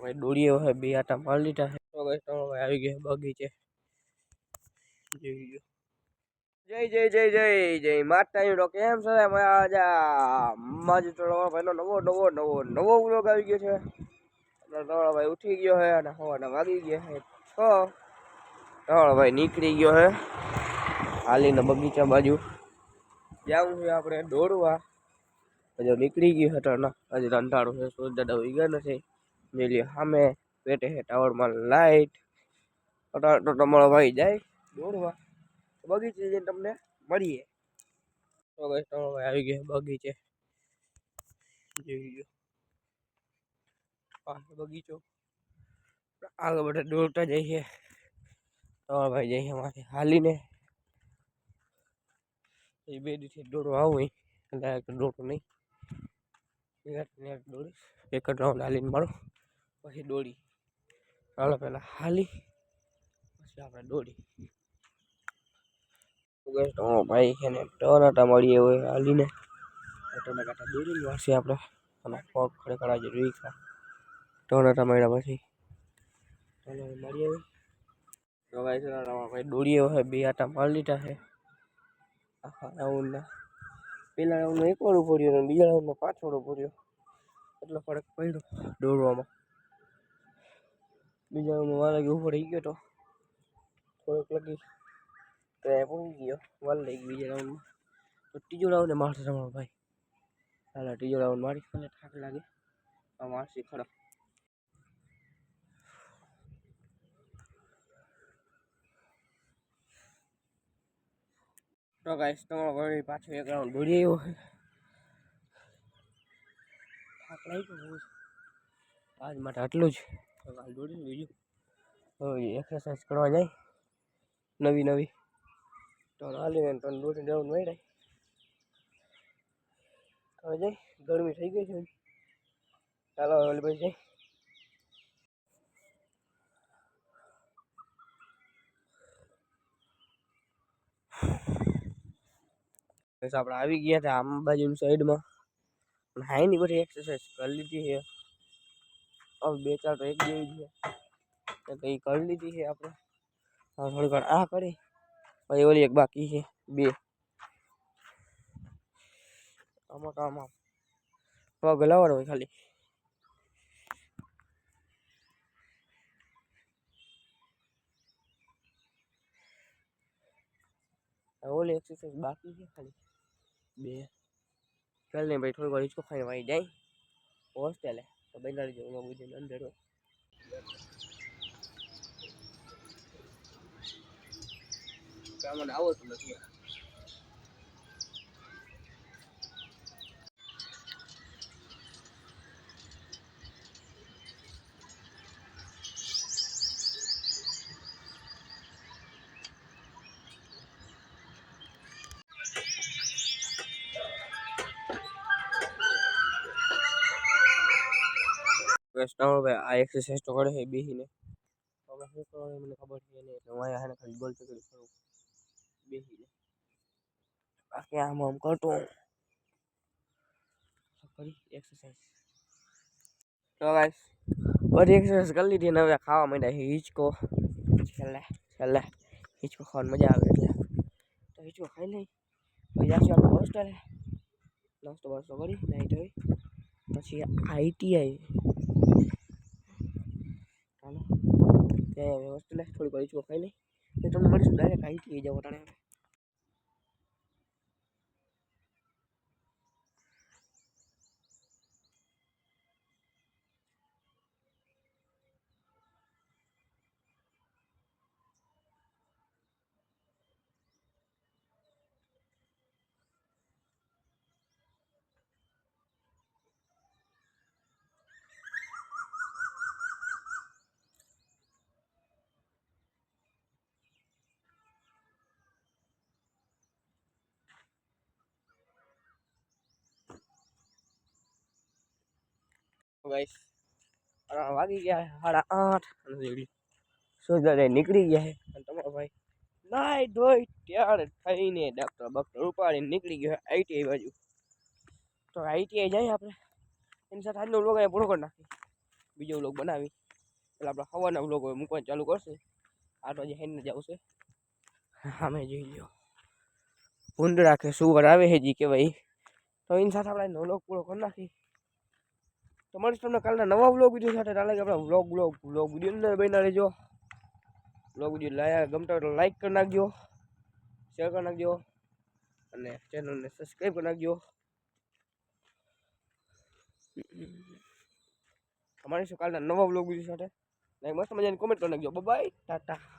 ભાઈ દોડીએ है बे आटा मार लीधा है तो गाइस भाई આવી ગયા બગીચે જય જય જય જય જય જય માતાજી નો કેમ છે મજા માજી તો ભાઈનો નવો નવો નવો નવો વ્લોગ આવી ગયો છે તો ભાઈ ઉઠી ગયો છે અને હવાના વાગી ગયા છે તો ભાઈ નીકળી ગયો છે હાલીને બગીચા બાજુ જાવું છે આપણે દોડવા જો નીકળી ગયો છે તો હજી રંધાડું છે સૂરજ દાદા ઉઈ ગયા નથી મેલી સામે પેટે છે ટાવરમાં લાઈટ તો તમારો ભાઈ જાય દોડવા બગીચે જઈને તમને મળીએ તો ગાઈસ તમારો ભાઈ આવી ગયો બગીચે જોઈ લો બગીચો આગળ બધા દોડતા જઈએ તમારો ભાઈ જઈએ એમાંથી હાલીને એ બે દિવસથી દોડવા આવું એટલે દોડું નહીં દોડીશ એક જ રાઉન્ડ હાલીને મારો પછી દોડી ચાલો પહેલાં હાલી પછી આપણે દોડી ભાઈ છે ને ટનાટા મળીએ હોય હાલીને ટના કાંટા દોડી વાસી આપણે અને પગ ખરેખર આજે જોઈ ટનાટા મળ્યા પછી મળીએ હોય તો ભાઈ દોડીએ હોય બે આટા મારી લીધા છે આખા રાઉન્ડના પેલા રાઉન્ડમાં એક વાળું પડ્યું અને બીજા રાઉન્ડમાં 5 વાળો પડ્યો એટલો ફરક પડ્યો દોડવામાં બીજા રાઉન્ડમાં વાર લાગી ઉપર રહી ગયો તો થોડોક લગી તો એ પહોંચી ગયો વાર લઈ ગઈ બીજા રાઉન્ડમાં તો ત્રીજો રાઉન્ડ મારશે તમારો ભાઈ હાલ ત્રીજો રાઉન્ડ મારી મને થાક લાગે આ મારશે ખરા તો ગાઈસ તમારો ભાઈ પાછો એક રાઉન્ડ દોડી આવ્યો છે થાક લાગ્યો બહુ આજ માટે આટલું જ તો કાલ દોડીને બીજું હવે એક્સરસાઇઝ કરવા જાય નવી નવી તો હાલીને તને દોડી રાઉન્ડ મળ્યા હવે જાય ગરમી થઈ ગઈ છે ચાલો હવે ભાઈ જાય આપણે આવી ગયા હતા આમ બાજુની સાઈડમાં પણ હાઈની બધી એક્સરસાઇઝ કરી લીધી છે હવે બે ચાર તો એક જેવી છે કંઈ કરી લીધી છે આપણે હવે થોડી વાર આ કરી પછી ઓલી એક બાકી છે બે આમાં તો આમાં પગ લાવવાનો હોય ખાલી ઓલી એક્સરસાઇઝ બાકી છે ખાલી બે ચાલ ને ભાઈ થોડી વાર હિંચકો ખાઈને વાઈ જાય હોસ્ટેલે તો બેનાડી જવું બુજીને અંદર મને આવો તો નથી ભાઈ આ એક્સરસાઇઝ તો કરે છે બેહીને હવે શું કરવાનું મને ખબર છે નહીં એટલે હું અહીંયા ખાલી બોલ ચકડી કરું બેહીને બાકી આમ કરતો કરી એક્સરસાઇઝ તો ગાઈસ બધી એક્સરસાઇઝ કરી લીધી ને હવે ખાવા માંડ્યા છે હિંચકો છેલ્લે હિંચકો ખાવાની મજા આવે એટલે તો હિંચકો ખાઈ લઈ પછી જાશું આપણે હોસ્ટેલે નાસ્તો બાસ્તો કરી નાઈ ધોઈ પછી આઈટીઆઈ ચાલો ત્યાં હોસ્ટેલે થોડીક વાર હિંચકો ખાઈ લઈ તો તમને મળીશું ડાયરેક્ટ આઈટીઆઈ જવો ટાણે गाइस वागी गया है 8:30 અને સોજારે નીકળી ગયા છે અને તમારો ભાઈ નાઈ ધોઈ તૈયાર થઈને ડોક્ટર ઉપાડીને નીકળી ગયો આઈટીઆઈ બાજુ તો આઈટીઆઈ જાય આપણે એની સાથે આજનો વ્લોગ અહીંયા પૂરો કરી નાખીએ બીજો વ્લોગ બનાવી એટલે આપણે હવાના વ્લોગ મૂકવાનું ચાલુ કરશે. આ તો હજી હેને જ આવશે. સામે જોઈ લો ભૂંડડા કે સુવર આવે છે જી કહેવાય. તો એની સાથે આપણે વ્લોગ પૂરો કરી નાખી. તમારી તમને કાલના નવા વ્લોગ વિડીયો સાથે ચાલે કે આપણે વ્લોગ વિડીયો અંદર બના રહેજો. વ્લોગ વિડીયો ગમતા હોય તો લાઈક કરી નાખજો, શેર કરી નાખજો અને ચેનલને સબસ્ક્રાઈબ કરી નાખજો. અમારી શું કાલના નવા વ્લોગ વિડીયો સાથે મસ્ત મજાની કોમેન્ટ કરી નાખજો. બાય ટાટા.